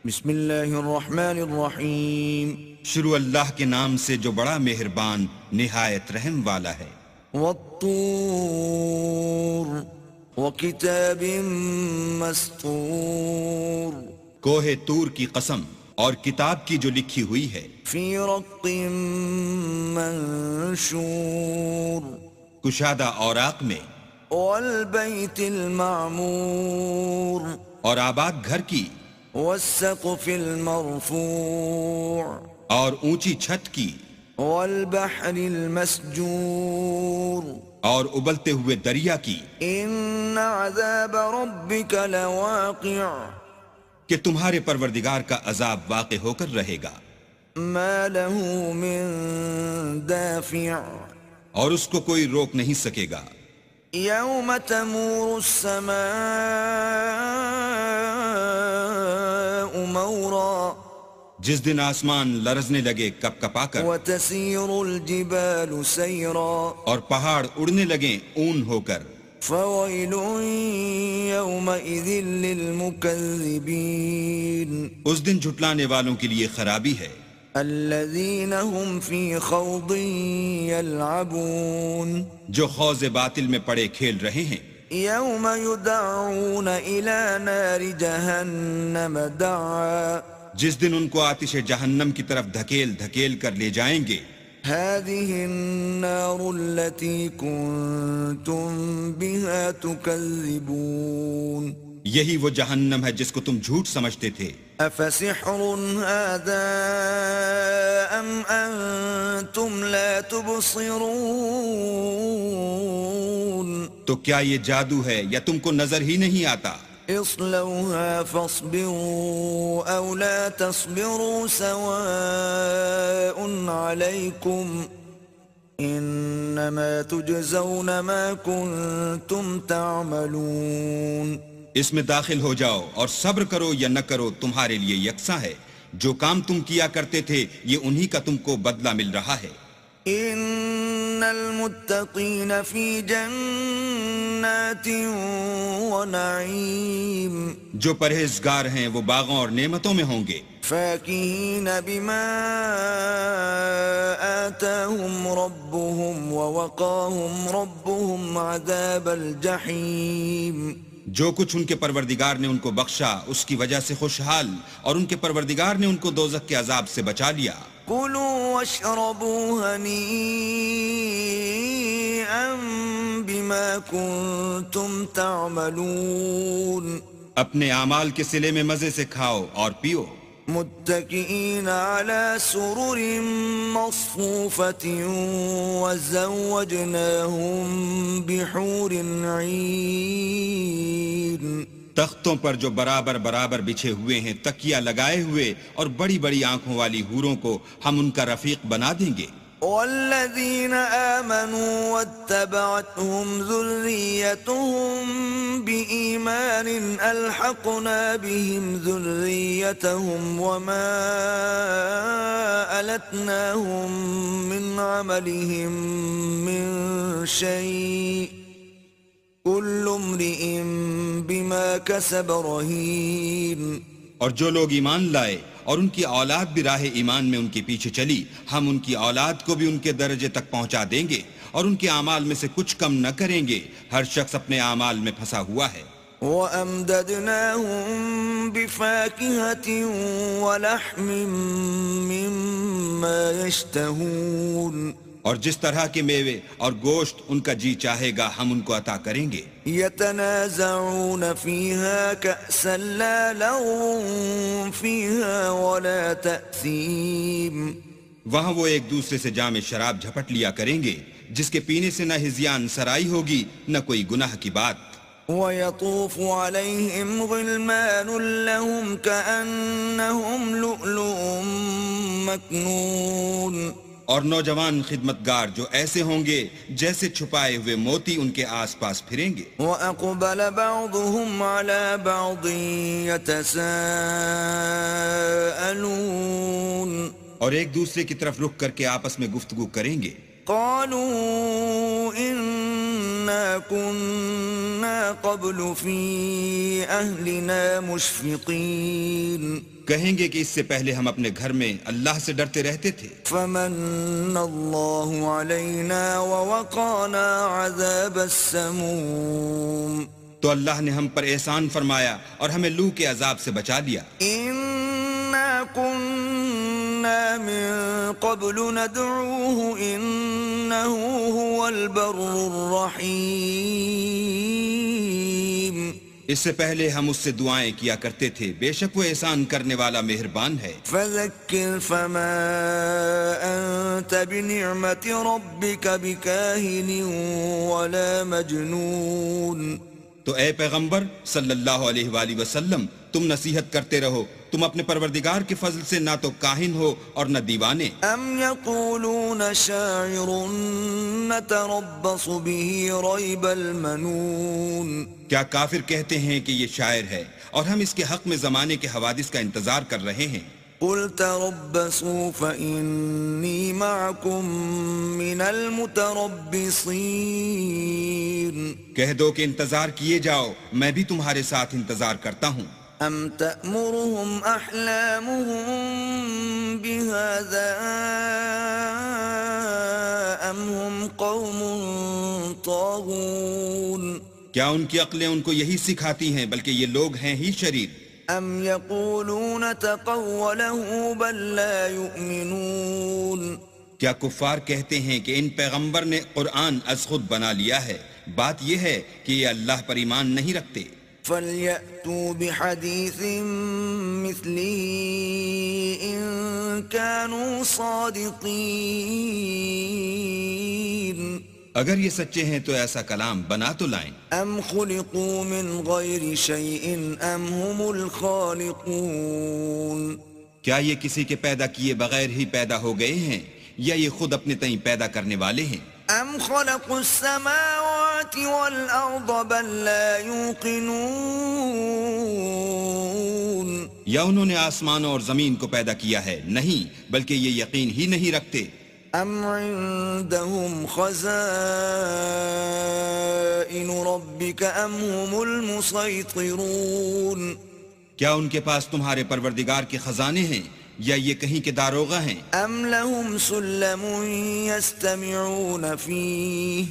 بسم اللہ الرحمن الرحیم شروع اللہ کے نام سے جو بڑا مہربان نہایت رحم والا ہے۔ والطور وکتاب مسطور کوہ طور کی قسم اور کتاب کی جو لکھی ہوئی ہے، فی رق منشور کشادہ اوراق میں، والبیت المعمور اور آباد گھر کی، والسقف المرفوع اور اونچی چھت کی، والبحر المسجور اور ابلتے ہوئے دریا کی، ان عذاب ربک لواقع کہ تمہارے پروردگار کا عذاب واقع ہو کر رہے گا، ما له من دافع اور اس کو کوئی روک نہیں سکے گا۔ یوم تمور السماء مورا جس دن آسمان لرزنے لگے کپ کپا کر، وتسیر الجبال سیرا اور پہاڑ اڑنے لگیں اون ہو کر، فویل یومئذ للمکذبین اس دن جھٹلانے والوں کے لیے خرابی ہے، الذین هم فی خوض یلعبون جو خوض باطل میں پڑے کھیل رہے ہیں۔ یوم یدعون الی نار جہنم دعا جس دن ان کو آتش جہنم کی طرف دھکیل دھکیل کر لے جائیں گے۔ هذه النار التي كنتم بها تكذبون یہی وہ جہنم ہے جس کو تم جھوٹ سمجھتے تھے۔ افسحر هذا ام انتم لا تبصرون تو کیا یہ جادو ہے یا تم کو نظر ہی نہیں آتا؟ اصلوها فاصبروا او لا تصبروا سواء عليكم انما تجزون ما كنتم تعملون اس میں داخل ہو جاؤ اور صبر کرو یا نہ کرو تمہارے لیے یکساں ہے، جو کام تم کیا کرتے تھے یہ انہی کا تم کو بدلہ مل رہا ہے۔ ان المتقین فی جنات ونعیم جو پرہیزگار ہیں وہ باغوں اور نعمتوں میں ہوں گے، فاکہین بما آتاہم ربهم ووقاہم ربهم عذاب الجحیم جو کچھ ان کے پروردگار نے ان کو بخشا اس کی وجہ سے خوشحال، اور ان کے پروردگار نے ان کو دوزخ کے عذاب سے بچا لیا۔ کلوا واشربوا ہنیئا بما کنتم تعملون اپنے اعمال کے صلے میں مزے سے کھاؤ اور پیو، متکئین علی سرر مصفوفۃ وزوجناہم بحور عین تختوں پر جو برابر برابر بچھے ہوئے ہیں، تکیہ لگائے ہوئے، اور بڑی بڑی آنکھوں والی حوروں کو ہم ان کا رفیق بنا دیں گے۔ والذین آمنوا واتبعتهم ذریتهم بإیمان الحقنا بهم ذریتهم وما ألتناهم من عملهم من شيء كل امرئ بما كسب رهين اور جو لوگ ایمان لائے اور ان کی اولاد بھی راہ ایمان میں ان کے پیچھے چلی، ہم ان کی اولاد کو بھی ان کے درجے تک پہنچا دیں گے اور ان کے اعمال میں سے کچھ کم نہ کریں گے۔ ہر شخص اپنے اعمال میں پھنسا ہوا ہے۔ وَأَمْدَدْنَاهُمْ بِفَاكِهَةٍ وَلَحْمٍ مِّمَّا يَشْتَهُونَ اور جس طرح کے میوے اور گوشت ان کا جی چاہے گا ہم ان کو عطا کریں گے۔ يَتَنَازَعُونَ فِيهَا كَأْسًا لَا لَغْوٌ فِيهَا وَلَا تَأْثِيمٌ وہاں وہ ایک دوسرے سے جام شراب جھپٹ لیا کریں گے، جس کے پینے سے نہ ہذیان سرائی ہوگی نہ کوئی گناہ کی بات۔ وَيَطُوفُ عَلَيْهِمْ غِلْمَانٌ لَهُمْ كَأَنَّهُمْ لُؤْلُؤٌ مَّكْنُونٌ اور نوجوان خدمتگار جو ایسے ہوں گے جیسے چھپائے ہوئے موتی ان کے آس پاس پھریں گے۔ وَأَقْبَلَ بَعْضُهُمْ عَلَى بَعْضٍ يَتَسَاءَلُونَ اور ایک دوسرے کی طرف رخ کر کے آپس میں گفتگو کریں گے۔ قَالُوا إِنَّ إنا كنا قبل في أهلنا مشفقين کہیں گے کہ اس سے پہلے ہم اپنے گھر میں اللہ سے ڈرتے رہتے تھے. فمن الله علينا ووقانا عذاب السموم تو اللہ نے ہم پر احسان فرمایا اور ہمیں لو کے عذاب سے بچا لیا. إنا كنا من قبل ندعوه إنه هو البر الرحيم اس سے پہلے ہم اس سے دعائیں کیا کرتے تھے، بے شک وہ احسان کرنے والا مہربان ہے. فذكر فما أنت بنعمة ربك بكاهن ولا مجنون. تو اے پیغمبر صلی اللہ علیہ وآلہ وسلم تم نصیحت کرتے رہو، تم اپنے پروردگار کے فضل سے نہ تو کاہن ہو اور نہ دیوانے. ام يقولون شاعر نتربص به ريب المنون. کیا کافر کہتے ہیں کہ یہ شاعر ہے اور ہم اس کے حق میں زمانے کے حوادث کا انتظار کر رہے ہیں. قل تربصوا فإني معكم من المتربصين. کہہ دو کہ انتظار کیے جاؤ، میں بھی تمہارے ساتھ انتظار کرتا ہوں. ام تأمرهم أحلامهم بهذا ام هم قوم طاغون. کیا ان کی عقلیں ان کو یہی سکھاتی ہیں، بلکہ یہ لوگ ہیں ہی شریر. ام يقولون تقوله بل لا يؤمنون. کیا کفار کہتے ہیں کہ ان پیغمبر نے قرآن از خود بنا لیا ہے؟ بات یہ ہے کہ یہ اللہ پر ایمان نہیں رکھتے. فَلْيَأْتُوا بِحَدِيثٍ مِثْلِهِ إِن كَانُوا صَادِقِينَ. اگر یہ سچے ہیں تو ایسا کلام بنا تو لائیں. ام خلقوا من غیر شیء ام هم الخالقون. کیا یہ کسی کے پیدا کیے بغیر ہی پیدا ہو گئے ہیں یا یہ خود اپنے تئیں پیدا کرنے والے ہیں؟ ام خلقوا السماوات والارض بل لا يوقنون. یا انہوں نے آسمانوں اور زمین کو پیدا کیا ہے؟ نہیں، بلکہ یہ یقین ہی نہیں رکھتے. ام عندهم خزائن ربك ام هم المسيطرون. کیا ان کے پاس تمہارے پروردگار کے خزانے ہیں یا یہ کہیں کے داروغہ ہیں؟ ام لهم سلم يستمعون فيه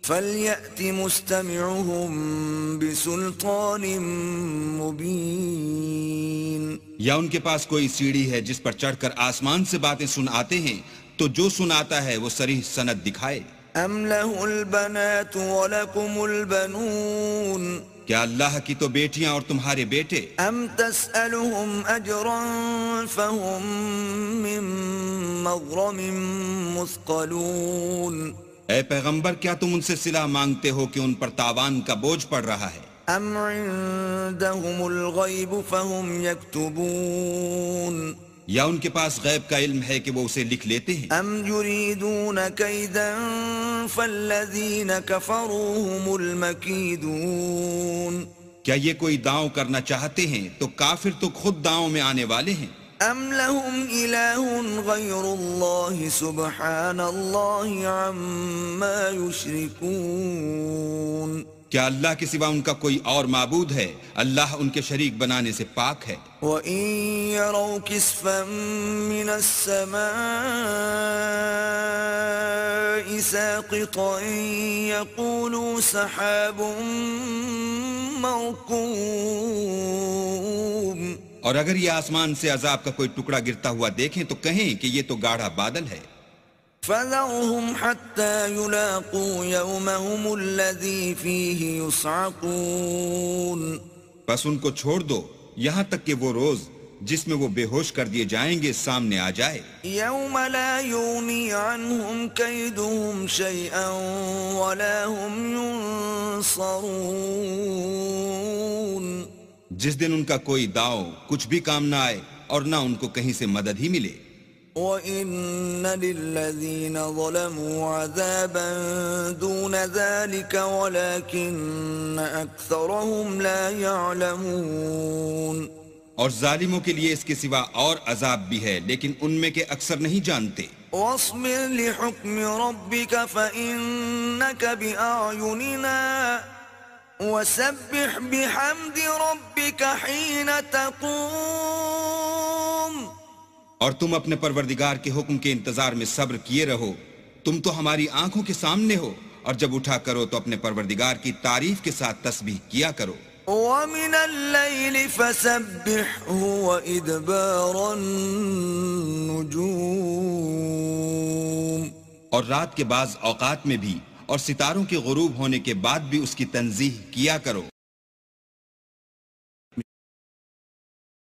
فليأت مستمعهم بسلطان مبين. یا ان کے پاس کوئی سیڑھی ہے جس پر چڑھ کر آسمان سے باتیں سن آتے ہیں تو جو سناتا ہے وہ صریح سند دکھائے. ام له البنات ولكم البنون. کیا اللہ کی تو بیٹیاں اور تمہارے بیٹے. ام تسألهم اجرا فهم من مغرم مثقلون. اے پیغمبر کیا تم ان سے صلہ مانگتے ہو کہ ان پر تاوان کا بوجھ پڑ رہا ہے؟ ام عندهم الغیب فهم یکتبون. یا ان کے پاس غیب کا علم ہے کہ وہ اسے لکھ لیتے ہیں؟ ام یریدون کیدا فالذین کفروا هم المکیدون. کیا یہ کوئی داؤں کرنا چاہتے ہیں تو کافر تو خود داؤں میں آنے والے ہیں. ام لهم الہ غیر اللہ سبحان اللہ عما یشرکون. کیا اللہ کے سوا ان کا کوئی اور معبود ہے؟ اللہ ان کے شریک بنانے سے پاک ہے. وَإِن يَرَوْا كِسْفًا مِّنَ السَّمَاءِ سَاقِطًا يَقُولُوا سَحَابٌ مَّرْكُومٌ. اور اگر یہ آسمان سے عذاب کا کوئی ٹکڑا گرتا ہوا دیکھیں تو کہیں کہ یہ تو گاڑھا بادل ہے. فَذَرْهُمْ حَتَّى يُلَاقُوا يَوْمَهُمُ الَّذِي فِيهِ يُصْعَقُونَ. بس ان کو چھوڑ دو یہاں تک کہ وہ روز جس میں وہ بے ہوش کر دیے جائیں گے سامنے آ جائے. يَوْمَ لَا يُغْنِي عَنْهُمْ كَيْدُهُمْ شَيْئًا وَلَا هُمْ يُنصَرُونَ. جس دن ان کا کوئی داؤ کچھ بھی کام نہ آئے اور نہ ان کو کہیں سے مدد ہی ملے. وَإِنَّ لِلَّذِينَ ظَلَمُوا عَذَابًا دُونَ ذَلِكَ وَلَكِنَّ أَكْثَرَهُمْ لَا يَعْلَمُونَ. اور ظالموں کے لیے اس کے سوا اور عذاب بھی ہے لیکن ان میں کے اکثر نہیں جانتے. واصبر لحكم ربك فإنك بأعيننا وسبح بحمد ربك حين تقوم. اور تم اپنے پروردگار کے حکم کے انتظار میں صبر کیے رہو. تم تو ہماری آنکھوں کے سامنے ہو، اور جب اٹھا کرو تو اپنے پروردگار کی تعریف کے ساتھ تسبیح کیا کرو. وَمِنَ اللَّيْلِ فَسَبِّحْهُ وَإِدْبَارَ النُّجُومِ. اور رات کے بعض اوقات میں بھی اور ستاروں کے غروب ہونے کے بعد بھی اس کی تنزیہ کیا کرو.